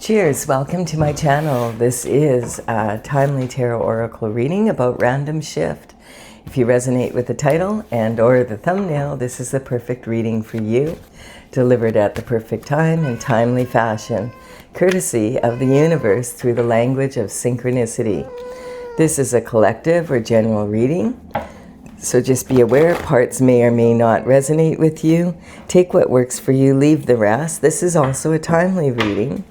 Cheers, welcome to my channel. This is a timely tarot oracle reading about random shift. If you resonate with the title and or the thumbnail, this is the perfect reading for you, delivered at the perfect time in timely fashion, courtesy of the universe through the language of synchronicity. This is a collective or general reading, so just be aware parts may or may not resonate with you. Take what works for you, leave the rest. This is also a timely reading,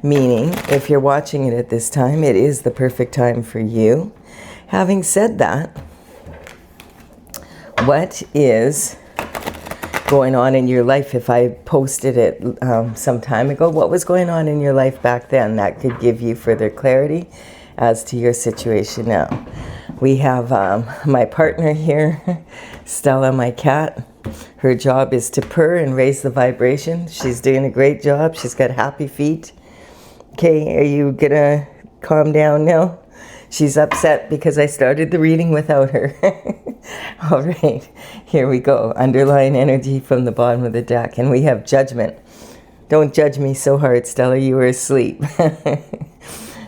meaning if you're watching it at this time, it is the perfect time for you. Having said that, what is going on in your life? If I posted it some time ago, what was going on in your life back then? That could give you further clarity as to your situation now. We have my partner here, Stella, my cat. Her job is to purr and raise the vibration. She's doing a great job. She's got happy feet. Okay, are you gonna calm down now? She's upset because I started the reading without her. All right, here we go. Underlying energy from the bottom of the deck. And we have judgment. Don't judge me so hard, Stella. You were asleep.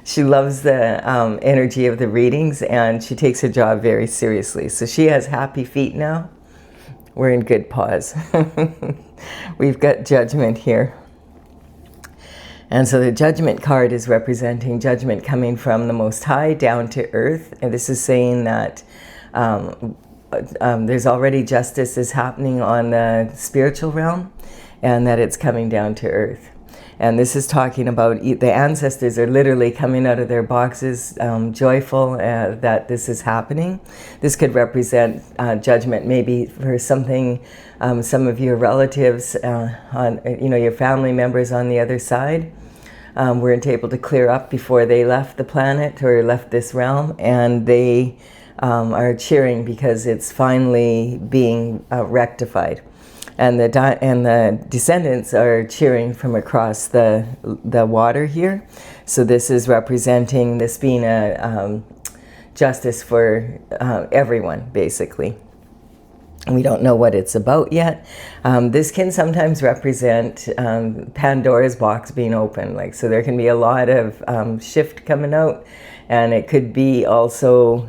She loves the energy of the readings, and she takes her job very seriously. So she has happy feet now. We're in good pause. We've got judgment here. And so the judgment card is representing judgment coming from the Most High down to earth. And this is saying that there's already justice is happening on the spiritual realm, and that it's coming down to earth. And this is talking about the ancestors are literally coming out of their boxes, joyful that this is happening. This could represent judgment maybe for something, some of your relatives, your family members on the other side weren't able to clear up before they left the planet or left this realm, and they are cheering because it's finally being rectified. And the descendants are cheering from across the water here. So this is representing this being a justice for everyone, basically. We don't know what it's about yet. This can sometimes represent Pandora's box being open. So there can be a lot of shift coming out, and it could be also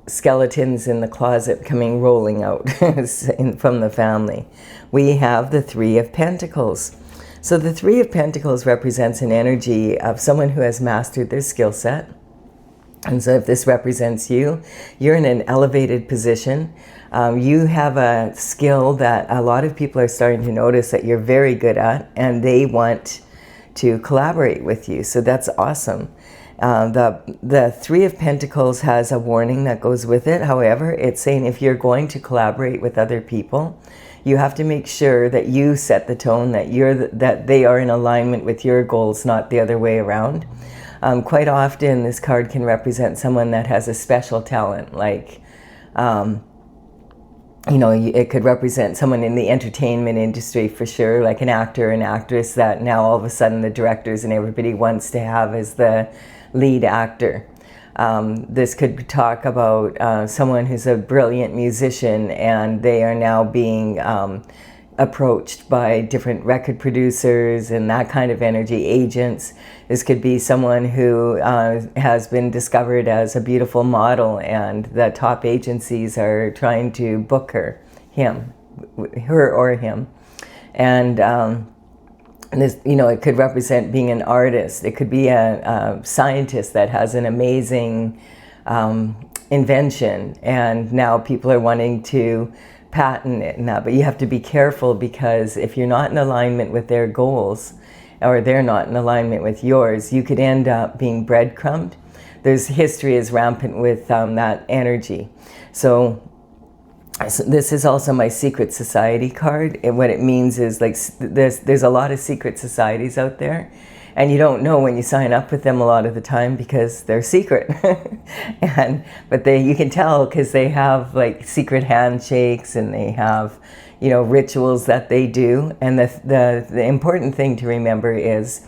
skeletons in the closet coming rolling out from the family. We have the Three of Pentacles. So the Three of Pentacles represents an energy of someone who has mastered their skill set. And so if this represents you, you're in an elevated position. You have a skill that a lot of people are starting to notice that you're very good at, and they want to collaborate with you. So that's awesome. The Three of Pentacles has a warning that goes with it. However, it's saying if you're going to collaborate with other people, you have to make sure that you set the tone, that they are in alignment with your goals, not the other way around. Quite often, this card can represent someone that has a special talent, it could represent someone in the entertainment industry for sure, like an actor, an actress that now all of a sudden the directors and everybody wants to have as the lead actor. This could talk about someone who's a brilliant musician, and they are now being approached by different record producers and that kind of energy, agents. This could be someone who has been discovered as a beautiful model, and the top agencies are trying to book her or him. And this, it could represent being an artist. It could be a scientist that has an amazing invention, and now people are wanting to patent it and that. But you have to be careful, because if you're not in alignment with their goals, or they're not in alignment with yours, you could end up being breadcrumbed. History is rampant with that energy. So this is also my secret society card. And what it means is there's a lot of secret societies out there, and you don't know when you sign up with them a lot of the time because they're secret. But you can tell because they have secret handshakes, and they have rituals that they do. And the important thing to remember is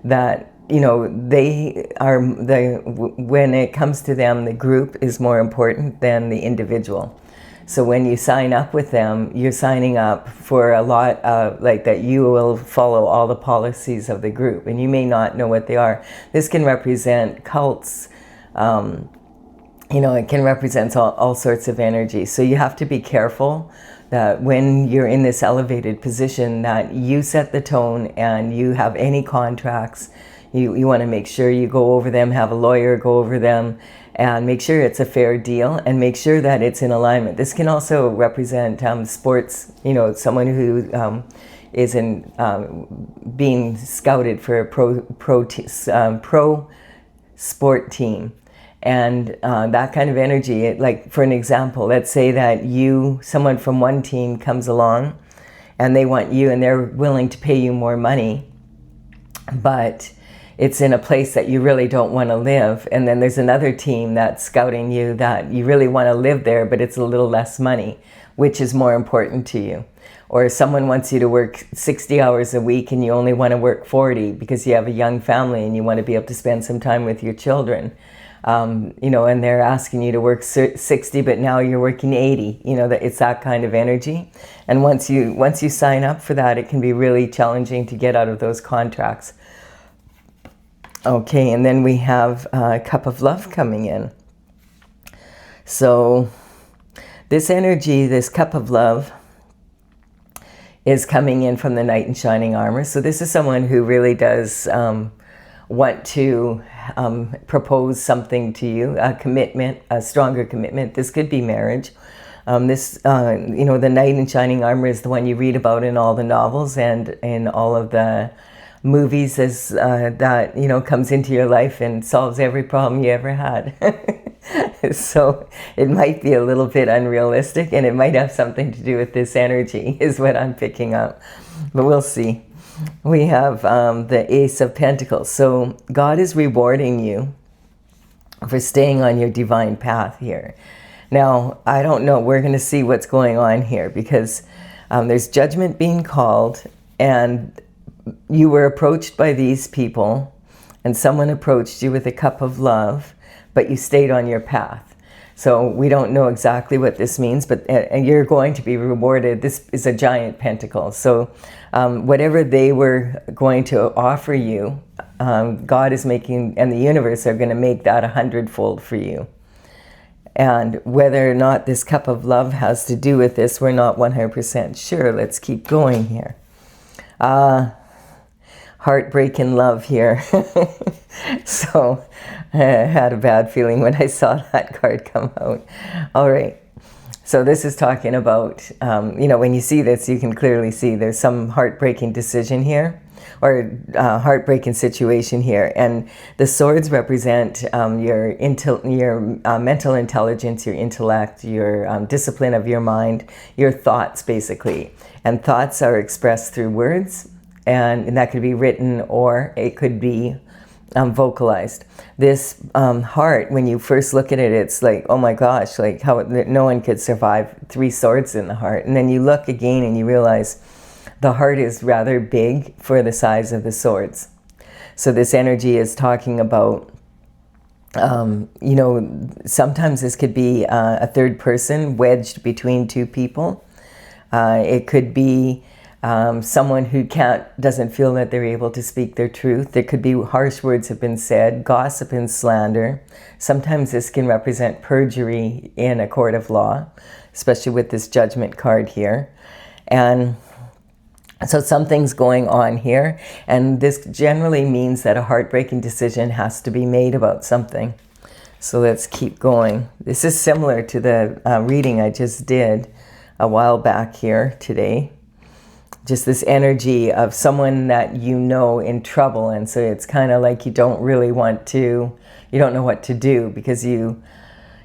that they are when it comes to them, the group is more important than the individual. So when you sign up with them, you're signing up for a lot of, like, that you will follow all the policies of the group, and you may not know what they are. This can represent cults. You know, it can represent all sorts of energy. So you have to be careful that when you're in this elevated position that you set the tone, and you have any contracts, you want to make sure you go over them, have a lawyer go over them, and make sure it's a fair deal, and make sure that it's in alignment. This can also represent sports, you know, someone who is being scouted for a pro sport team. And that kind of energy, like for an example, let's say that someone from one team comes along and they want you, and they're willing to pay you more money, but it's in a place that you really don't want to live. And then there's another team that's scouting you that you really want to live there, but it's a little less money. Which is more important to you? Or someone wants you to work 60 hours a week and you only want to work 40 because you have a young family and you want to be able to spend some time with your children. You know, and they're asking you to work 60, but now you're working 80. You know, it's that kind of energy. And once you sign up for that, it can be really challenging to get out of those contracts. Okay, and then we have a cup of love coming in. So this energy, this cup of love, is coming in from the knight in shining armor. So this is someone who really does want to propose something to you, a commitment, a stronger commitment. This could be marriage. You know, the knight in shining armor is the one you read about in all the novels and in all of the movies, as that, you know, comes into your life and solves every problem you ever had. So it might be a little bit unrealistic, and it might have something to do with this energy, is what I'm picking up. But we'll see. We have the Ace of Pentacles. So God is rewarding you for staying on your divine path here. Now, I don't know. We're going to see what's going on here, because there's judgment being called, and you were approached by these people, and someone approached you with a cup of love, but you stayed on your path. So we don't know exactly what this means, but and you're going to be rewarded. This is a giant pentacle. So whatever they were going to offer you, God is making, and the universe are going to make that 100-fold for you. And whether or not this cup of love has to do with this, we're not 100% sure. Let's keep going here. Heartbreak and love here. So I had a bad feeling when I saw that card come out. All right. So this is talking about, you know, when you see this, you can clearly see there's some heartbreaking decision here, or heartbreaking situation here. And the swords represent your mental intelligence, your intellect, your discipline of your mind, your thoughts, basically. And thoughts are expressed through words, and that could be written, or it could be vocalized. This heart, when you first look at it, it's like, oh my gosh, like how no one could survive 3 swords in the heart. And then you look again and you realize the heart is rather big for the size of the swords. So this energy is talking about, you know, sometimes this could be a third person wedged between 2 people. It could be someone who doesn't feel that they're able to speak their truth. There could be harsh words have been said, gossip and slander. Sometimes this can represent perjury in a court of law, especially with this judgment card here. And so something's going on here, and this generally means that a heartbreaking decision has to be made about something. So let's keep going. This is similar to the reading I just did a while back here today. Just this energy of someone that you know in trouble, and so it's kind of like you don't know what to do, because you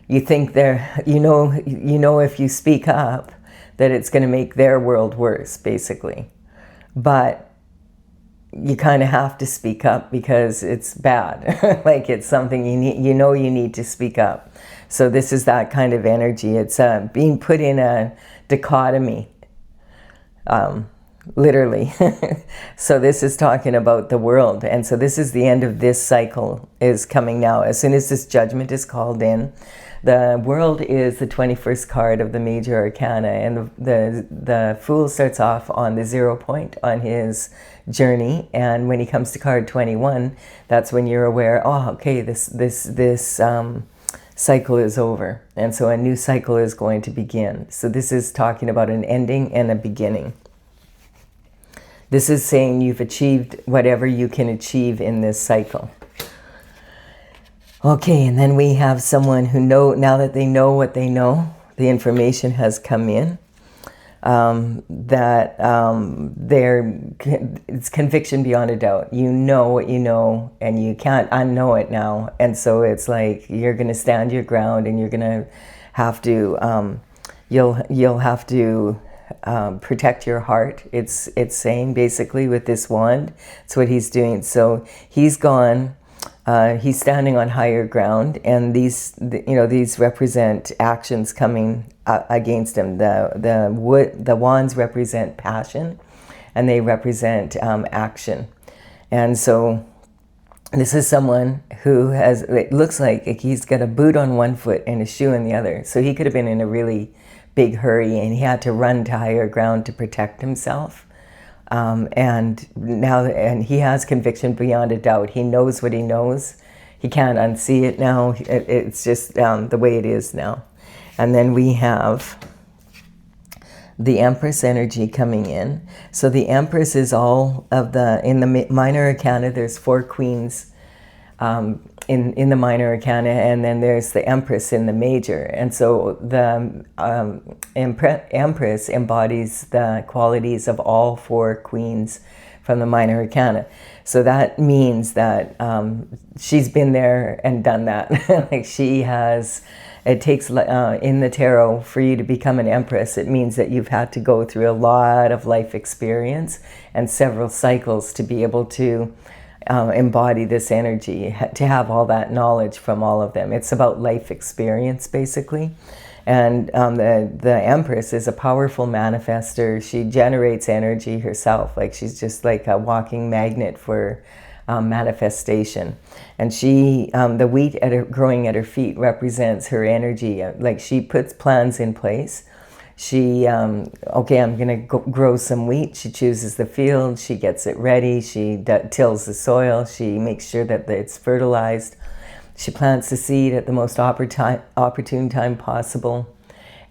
think you know if you speak up that it's going to make their world worse, basically. But you kind of have to speak up because it's bad. Like it's something you need to speak up. So this is that kind of energy. It's being put in a dichotomy. Literally. So this is talking about the world. And so this is the end of this cycle is coming now. As soon as this judgment is called in, The World is the 21st card of the major arcana, and the Fool starts off on the 0 point on his journey, and when he comes to card 21, that's when you're aware, oh, okay, this cycle is over, and so a new cycle is going to begin. So this is talking about an ending and a beginning. This is saying you've achieved whatever you can achieve in this cycle. Okay, and then we have someone who now that they know what they know, the information has come in, it's conviction beyond a doubt. You know what you know, and you can't unknow it now. And so it's like you're going to stand your ground, and you're going to have to, you'll have to protect your heart. It's saying basically with this wand. It's what he's doing. So he's gone. He's standing on higher ground, and these represent actions coming against him. The wands represent passion, and they represent action. And so this is someone who it looks like he's got a boot on one foot and a shoe in the other. So he could have been in a really big hurry, and he had to run to higher ground to protect himself. And he has conviction beyond a doubt. He knows what he knows. He can't unsee it now. It's just the way it is now. And then we have the Empress energy coming in. So the Empress is all of in the minor arcana, there's 4 queens in the minor arcana, and then there's the Empress in the major. And so the Empress embodies the qualities of all 4 queens from the minor arcana. So that means that she's been there and done that. Like she has, it takes, in the tarot, for you to become an Empress, it means that you've had to go through a lot of life experience and several cycles to be able to embody this energy, to have all that knowledge from all of them. It's about life experience, basically. And the Empress is a powerful manifester. She generates energy herself. Like she's just like a walking magnet for manifestation. And she, the wheat growing at her feet represents her energy. Like she puts plans in place. She, okay, I'm going to grow some wheat. She chooses the field. She gets it ready. She tills the soil. She makes sure that it's fertilized. She plants the seed at the most opportune time possible.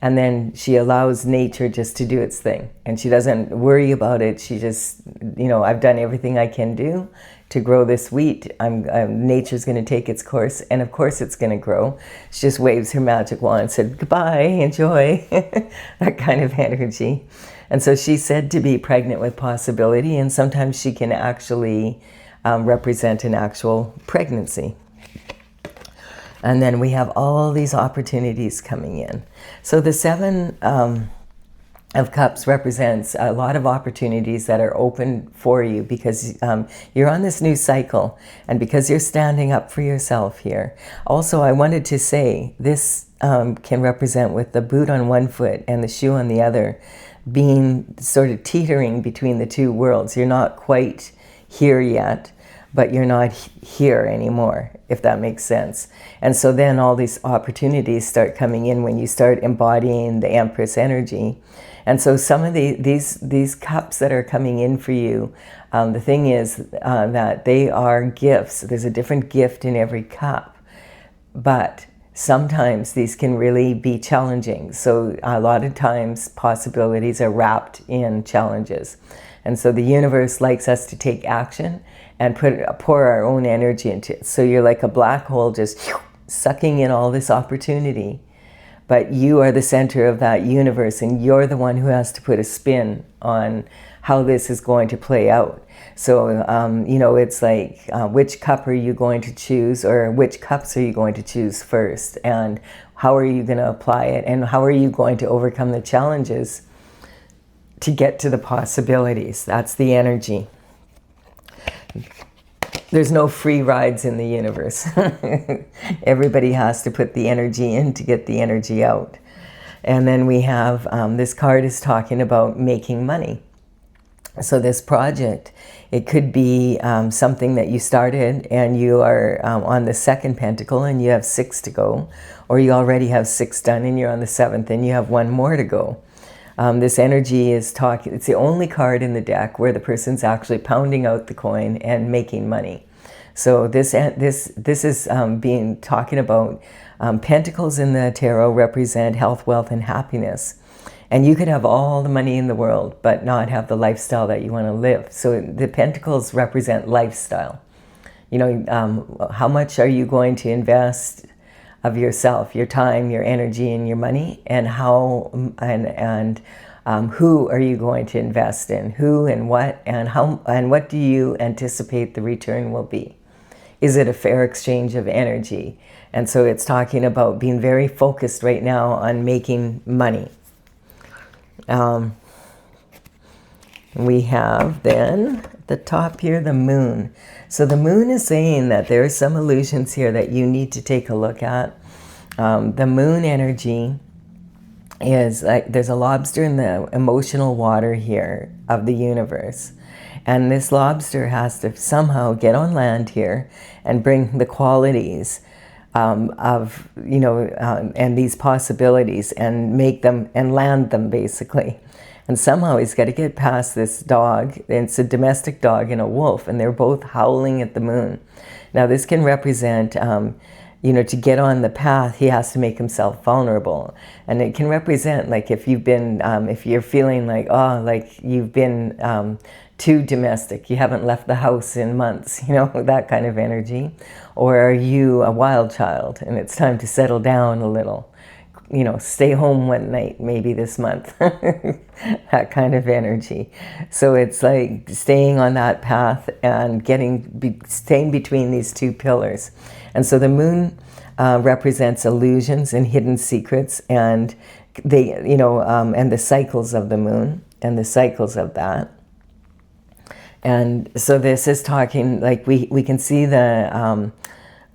And then she allows nature just to do its thing. And she doesn't worry about it. She just, I've done everything I can do to grow this wheat. Nature's going to take its course, and of course it's going to grow. She just waves her magic wand and said, goodbye, enjoy, that kind of energy. And so she's said to be pregnant with possibility, and sometimes she can actually represent an actual pregnancy. And then we have all these opportunities coming in. So the 7 of Cups represents a lot of opportunities that are open for you because you're on this new cycle, and because you're standing up for yourself here. Also, I wanted to say this can represent, with the boot on one foot and the shoe on the other, being sort of teetering between the 2 worlds. You're not quite here yet, but you're not here anymore, if that makes sense. And so then all these opportunities start coming in when you start embodying the Empress energy. And so some of these cups that are coming in for you, the thing is that they are gifts. There's a different gift in every cup, but sometimes these can really be challenging. So a lot of times possibilities are wrapped in challenges. And so the universe likes us to take action and pour our own energy into it. So you're like a black hole just sucking in all this opportunity. But you are the center of that universe, and you're the one who has to put a spin on how this is going to play out. So, it's like, which cup are you going to choose, or which cups are you going to choose first? And how are you going to apply it? And how are you going to overcome the challenges to get to the possibilities? That's the energy. There's no free rides in the universe. Everybody has to put the energy in to get the energy out. And then we have, this card is talking about making money. So this project, it could be something that you started and you are on the second pentacle and you have 6 to go, or you already have 6 done and you're on the 7th and you have 1 more to go. This energy is talking, it's the only card in the deck where the person's actually pounding out the coin and making money. So this is being talking about pentacles in the tarot represent health, wealth, and happiness. And you could have all the money in the world, but not have the lifestyle that you want to live. So the pentacles represent lifestyle. You know, how much are you going to invest of yourself, your time, your energy, and your money, and how and who are you going to invest in? Who and what, and how, and what do you anticipate the return will be? Is it a fair exchange of energy? And so it's talking about being very focused right now on making money. We have then at the top here the moon. So the moon is saying that there are some illusions here that you need to take a look at. The moon energy is like there's a lobster in the emotional water here of the universe. And this lobster has to somehow get on land here and bring the qualities of, you know, and these possibilities and make them and land them basically. And somehow he's got to get past this dog. It's a domestic dog and a wolf, and they're both howling at the moon. Now this can represent, you know, to get on the path, he has to make himself vulnerable. And it can represent, like, if you've been, if you're feeling like, oh, like you've been too domestic, you haven't left the house in months, you know, that kind of energy. Or are you a wild child and it's time to settle down a little? You know, stay home one night, maybe this month, that kind of energy. So it's like staying on that path and staying between these two pillars. And so the moon represents illusions and hidden secrets, and they, you know, and the cycles of the moon and the cycles of that. And so this is talking, like we can see the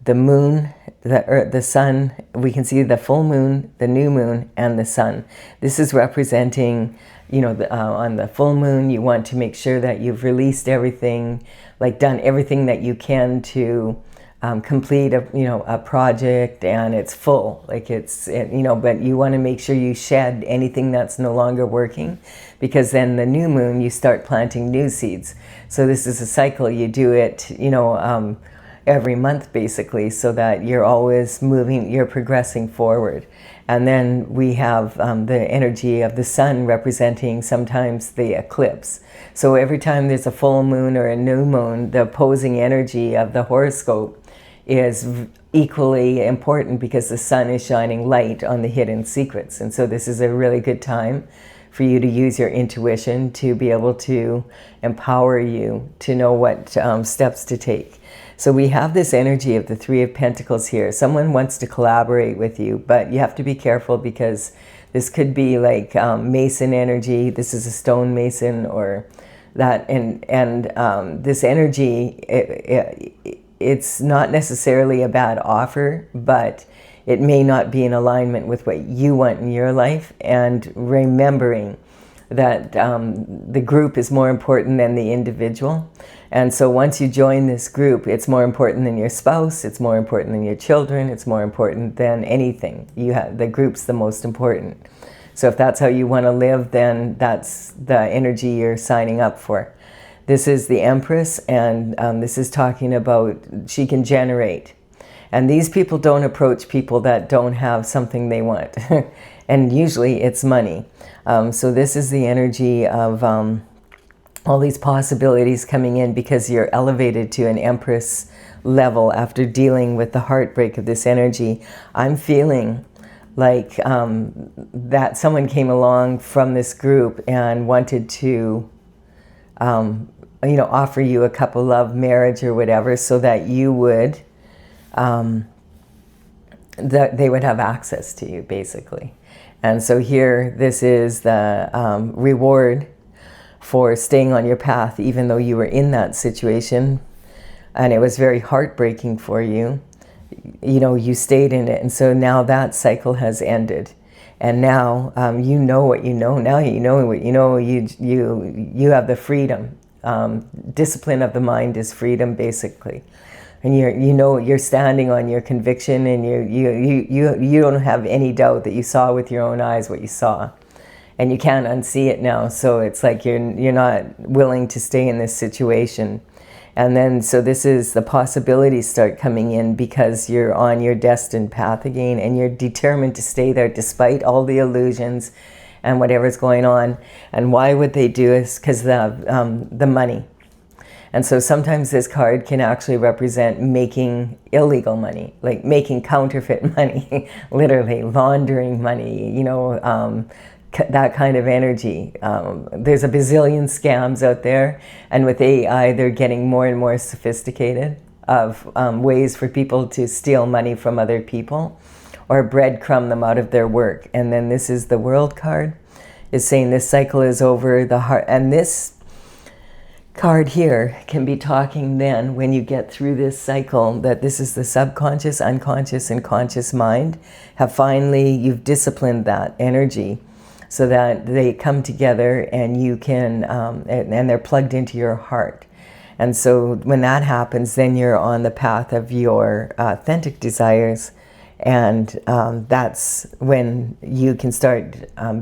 moon, the earth, the sun, we can see the full moon, the new moon, and the sun. This is representing, you know, on the full moon, you want to make sure that you've released everything, like done everything that you can to complete a project, and it's full, like but you want to make sure you shed anything that's no longer working, because then the new moon, you start planting new seeds. So this is a cycle. You do it, every month basically, so that you're always moving, you're progressing forward. And then we have the energy of the sun representing sometimes the eclipse. So every time there's a full moon or a new moon, the opposing energy of the horoscope is equally important, because the sun is shining light on the hidden secrets. And so this is a really good time for you to use your intuition to be able to empower you to know what steps to take. So we have this energy of the Three of Pentacles here. Someone wants to collaborate with you, but you have to be careful, because this could be like Mason energy. This is a stone mason or that. And this energy, it's not necessarily a bad offer, but it may not be in alignment with what you want in your life. And remembering that the group is more important than the individual. And so once you join this group, it's more important than your spouse, it's more important than your children, it's more important than anything. The group's the most important. So if that's how you want to live, then that's the energy you're signing up for. This is the Empress, and this is talking about she can generate. And these people don't approach people that don't have something they want. And usually it's money. So this is the energy of all these possibilities coming in, because you're elevated to an Empress level after dealing with the heartbreak of this energy. I'm feeling like that someone came along from this group and wanted to offer you a couple love, marriage or whatever, so that you would that they would have access to you, basically. And so here, this is the reward for staying on your path, even though you were in that situation and it was very heartbreaking for you. You know, you stayed in it. And so now that cycle has ended. And now you know what you know. Now you know what you know. You have the freedom. Discipline of the mind is freedom, basically. And you're standing on your conviction, and you don't have any doubt that you saw with your own eyes what you saw, and you can't unsee it now. So it's like you're not willing to stay in this situation. And then, so this is the possibilities start coming in because you're on your destined path again, and you're determined to stay there despite all the illusions and whatever's going on. And why would they do this? Because the money. And so sometimes this card can actually represent making illegal money, like making counterfeit money, literally laundering money, that kind of energy. There's a bazillion scams out there, and with AI, they're getting more and more sophisticated of ways for people to steal money from other people or breadcrumb them out of their work. And then this is the World card, is saying this cycle is over. The heart, and this card here can be talking then, when you get through this cycle, that this is the subconscious, unconscious, and conscious mind you've disciplined that energy so that they come together, and you can and they're plugged into your heart. And so when that happens, then you're on the path of your authentic desires, and that's when you can start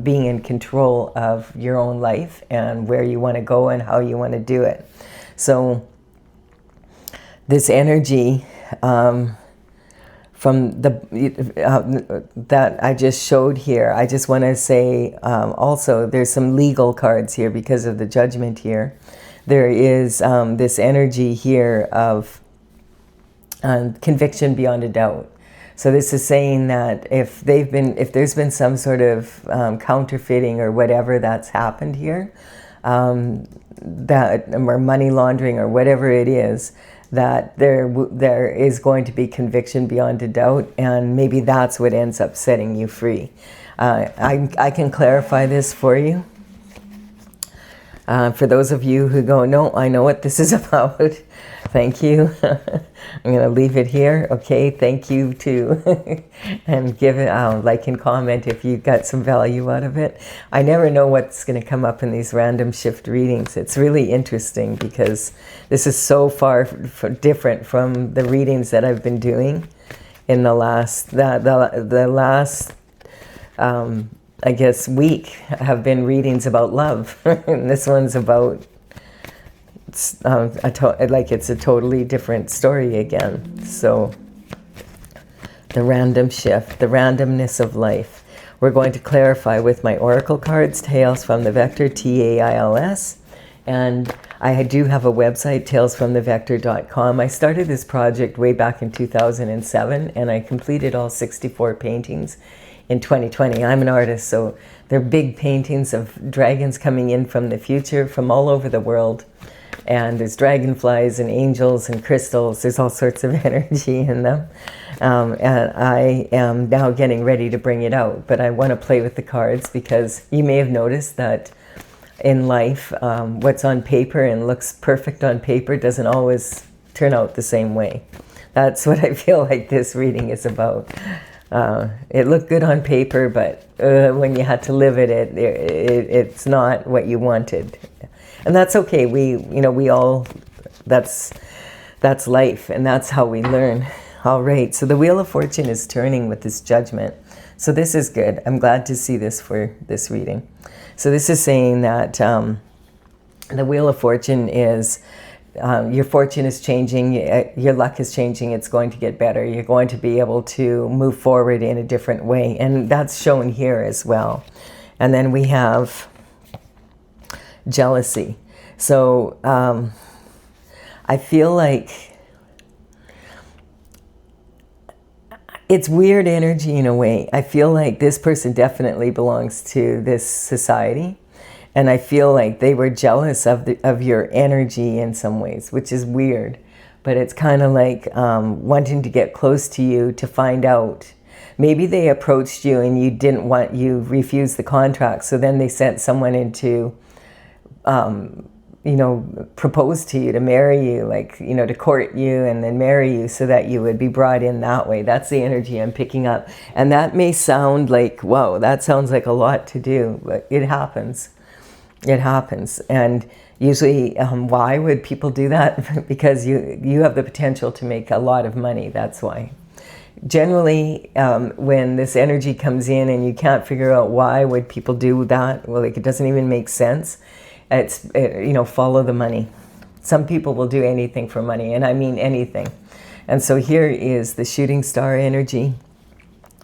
being in control of your own life and where you want to go and how you want to do it. So this energy from that I just showed here, I just want to say also there's some legal cards here because of the judgment here. There is this energy here of conviction beyond a doubt. So this is saying that if there's been some sort of counterfeiting or whatever that's happened here, or money laundering or whatever it is, that there is going to be conviction beyond a doubt, and maybe that's what ends up setting you free. I can clarify this for you. For those of you who go, no, I know what this is about. Thank you. I'm going to leave it here. Okay, thank you too. And give it like and comment if you got some value out of it. I never know what's going to come up in these random shift readings. It's really interesting because this is so far different from the readings that I've been doing in the last I guess week have been readings about love. And this one's about it's a totally different story again. So the random shift, the randomness of life. We're going to clarify with my oracle cards, Tales from the Vector, TAILS. And I do have a website, talesfromthevector.com. I started this project way back in 2007, and I completed all 64 paintings in 2020. I'm an artist, so they're big paintings of dragons coming in from the future, from all over the world. And there's dragonflies and angels and crystals. There's all sorts of energy in them. And I am now getting ready to bring it out. But I want to play with the cards because you may have noticed that in life, what's on paper and looks perfect on paper doesn't always turn out the same way. That's what I feel like this reading is about. It looked good on paper, but when you had to live it's not what you wanted. And that's okay. We all, that's life, and that's how we learn. All right, so the Wheel of Fortune is turning with this judgment. So this is good. I'm glad to see this for this reading. So this is saying that the Wheel of Fortune is, your fortune is changing, your luck is changing, it's going to get better. You're going to be able to move forward in a different way. And that's shown here as well. And then we have jealousy. So I feel like it's weird energy in a way. I feel like this person definitely belongs to this society, and I feel like they were jealous of your energy in some ways, which is weird. But it's kind of like wanting to get close to you to find out. Maybe they approached you and you refused the contract, so then they sent someone in to propose to you, to marry you, like, to court you and then marry you so that you would be brought in that way. That's the energy I'm picking up. And that may sound like, whoa, that sounds like a lot to do, but it happens. It happens. And usually, why would people do that? Because you have the potential to make a lot of money. That's why. Generally, when this energy comes in and you can't figure out why would people do that, well, like, it doesn't even make sense. It's, follow the money. Some people will do anything for money, and I mean anything. And so here is the shooting star energy.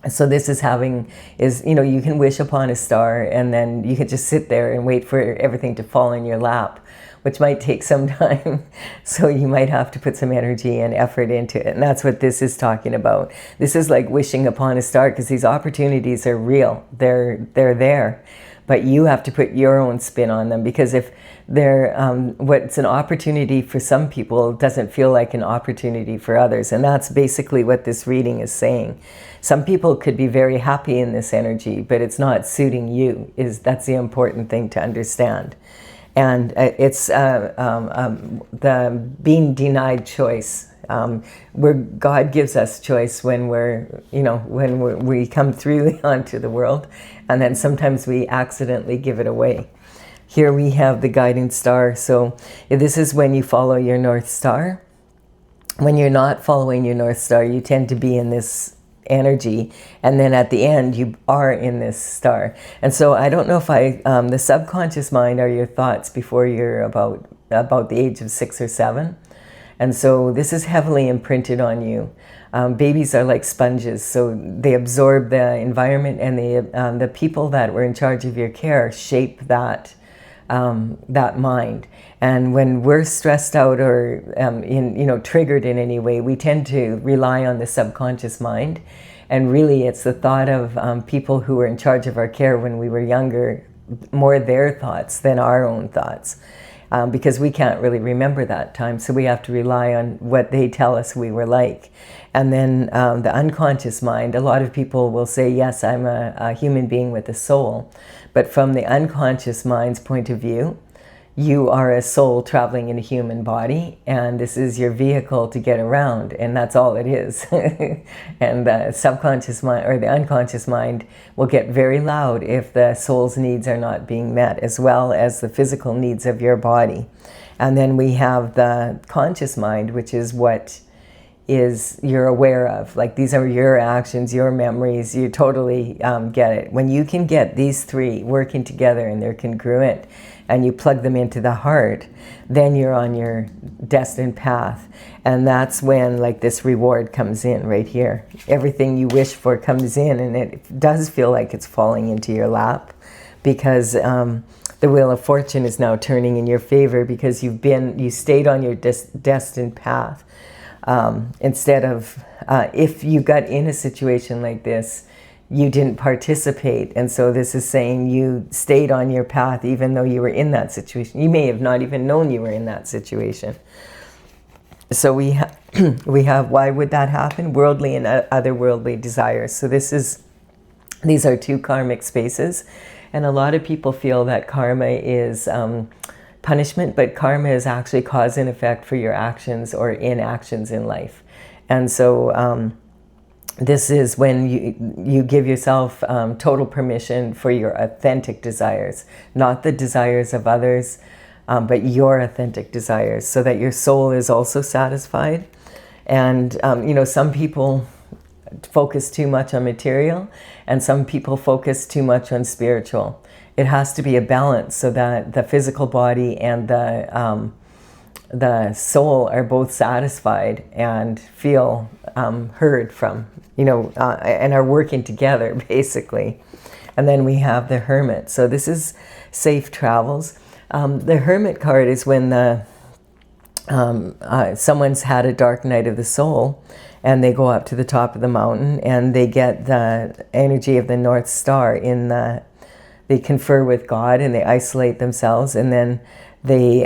So this is you can wish upon a star, and then you can just sit there and wait for everything to fall in your lap, which might take some time. So you might have to put some energy and effort into it. And that's what this is talking about. This is like wishing upon a star, because these opportunities are real. They're there. But you have to put your own spin on them, because if they're what's an opportunity for some people doesn't feel like an opportunity for others. And that's basically what this reading is saying. Some people could be very happy in this energy, but it's not suiting you. That's the important thing to understand. And it's the being denied choice, where God gives us choice when we come through onto the world, and then sometimes we accidentally give it away. Here we have the guiding star. So this is when you follow your North Star. When you're not following your North Star, you tend to be in this energy, and then at the end you are in this star. And so I don't know if the subconscious mind are your thoughts before you're about the age of 6 or 7. And so this is heavily imprinted on you. Babies are like sponges, so they absorb the environment, and the people that were in charge of your care shape that mind. And when we're stressed out or triggered in any way, we tend to rely on the subconscious mind. And really, it's the thought of people who were in charge of our care when we were younger, more their thoughts than our own thoughts. Because we can't really remember that time, so we have to rely on what they tell us we were like. And then the unconscious mind, a lot of people will say, yes, I'm a human being with a soul. But from the unconscious mind's point of view, you are a soul traveling in a human body, and this is your vehicle to get around, and that's all it is. And the subconscious mind or the unconscious mind will get very loud if the soul's needs are not being met, as well as the physical needs of your body. And then we have the conscious mind, which is what you're aware of. Like, these are your actions, your memories, you totally get it. When you can get these three working together and they're congruent, and you plug them into the heart, then you're on your destined path. And that's when, like, this reward comes in right here. Everything you wish for comes in, and it does feel like it's falling into your lap, because the Wheel of Fortune is now turning in your favor, because you stayed on your destined path. Instead of, if you got in a situation like this, you didn't participate. And so this is saying you stayed on your path even though you were in that situation. You may have not even known you were in that situation. So we have, why would that happen? Worldly and otherworldly desires. So these are two karmic spaces. And a lot of people feel that karma is punishment, but karma is actually cause and effect for your actions or inactions in life. And so this is when you give yourself total permission for your authentic desires, not the desires of others, but your authentic desires, so that your soul is also satisfied. And some people focus too much on material, and some people focus too much on spiritual. It has to be a balance, so that the physical body and the soul are both satisfied and feel heard from, and are working together, basically. And then we have the Hermit. So this is safe travels. The Hermit card is when someone's had a dark night of the soul, and they go up to the top of the mountain, and they get the energy of the North Star they confer with God, and they isolate themselves, and then they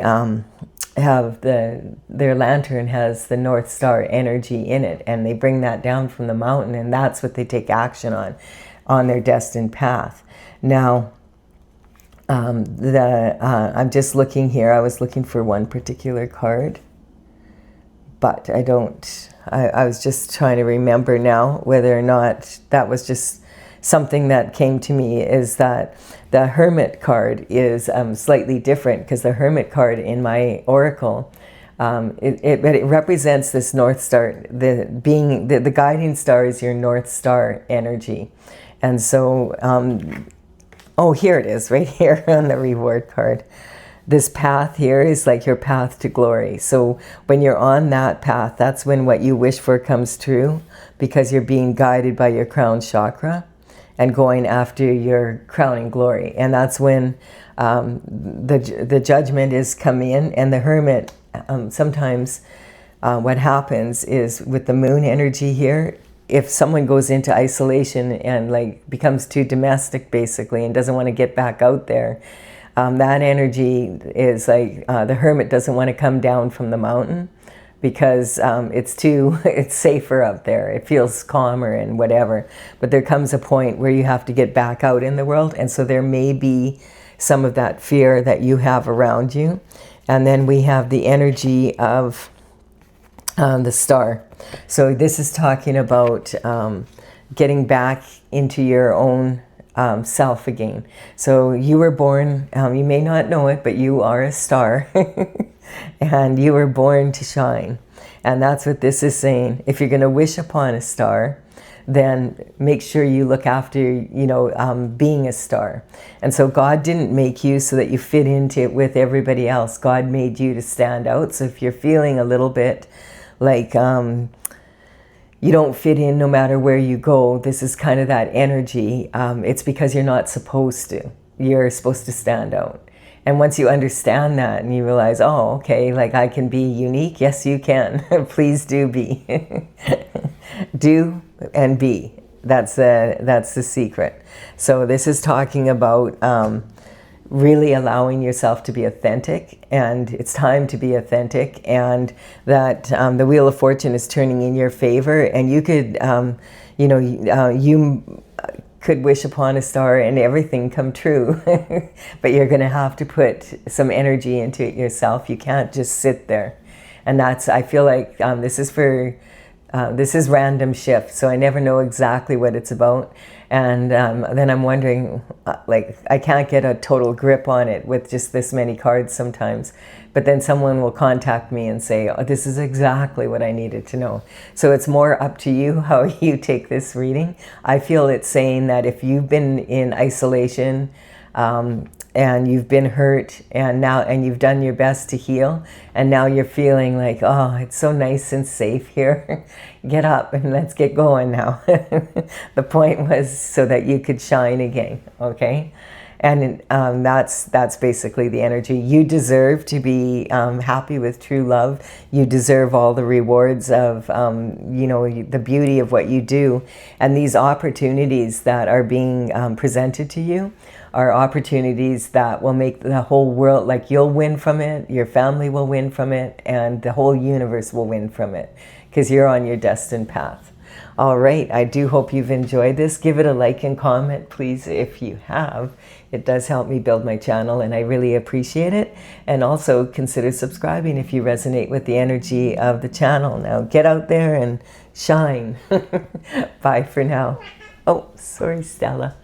have their lantern has the North Star energy in it, and they bring that down from the mountain, and that's what they take action on their destined path. Now, I'm just looking here. I was looking for one particular card, but I don't. I was just trying to remember now whether or not that was just something that came to me, is that the Hermit card is slightly different, because the Hermit card in my oracle, it represents this North Star. The guiding star is your North Star energy. And so, oh, here it is, right here on the reward card. This path here is like your path to glory. So when you're on that path, that's when what you wish for comes true, because you're being guided by your crown chakra and going after your crowning glory. And that's when the judgment is come in. And the Hermit, sometimes what happens is with the moon energy here, if someone goes into isolation and like becomes too domestic basically and doesn't want to get back out there, that energy is like the Hermit doesn't want to come down from the mountain, because it's safer up there. It feels calmer and whatever. But there comes a point where you have to get back out in the world, and so there may be some of that fear that you have around you. And then we have the energy of the star. So this is talking about getting back into your own self again. So you were born, you may not know it, but you are a star. And you were born to shine. And that's what this is saying. If you're going to wish upon a star, then make sure you look after, being a star. And so God didn't make you so that you fit into it with everybody else. God made you to stand out. So if you're feeling a little bit like you don't fit in no matter where you go, this is kind of that energy. It's because you're not supposed to. You're supposed to stand out. And once you understand that and you realize, oh, okay, like I can be unique. Yes, you can. Please do be. Do and be. That's the secret. So this is talking about really allowing yourself to be authentic, and it's time to be authentic, and that the Wheel of Fortune is turning in your favor, and you could, you could wish upon a star and everything come true. But you're going to have to put some energy into it yourself. You can't just sit there. And that's, I feel like this is random shift, so I never know exactly what it's about. And then I'm wondering, I can't get a total grip on it with just this many cards sometimes. But then someone will contact me and say, oh, this is exactly what I needed to know. So it's more up to you how you take this reading. I feel it's saying that if you've been in isolation, and you've been hurt, and you've done your best to heal, and now you're feeling like, oh, it's so nice and safe here. Get up and let's get going now. The point was so that you could shine again, okay? And that's basically the energy. You deserve to be happy with true love. You deserve all the rewards of, the beauty of what you do. And these opportunities that are being presented to you are opportunities that will make the whole world, like you'll win from it, your family will win from it, and the whole universe will win from it, because you're on your destined path. All right, I do hope you've enjoyed this. Give it a like and comment, please, if you have. It does help me build my channel, and I really appreciate it. And also consider subscribing if you resonate with the energy of the channel. Now get out there and shine. Bye for now. Oh, sorry, Stella.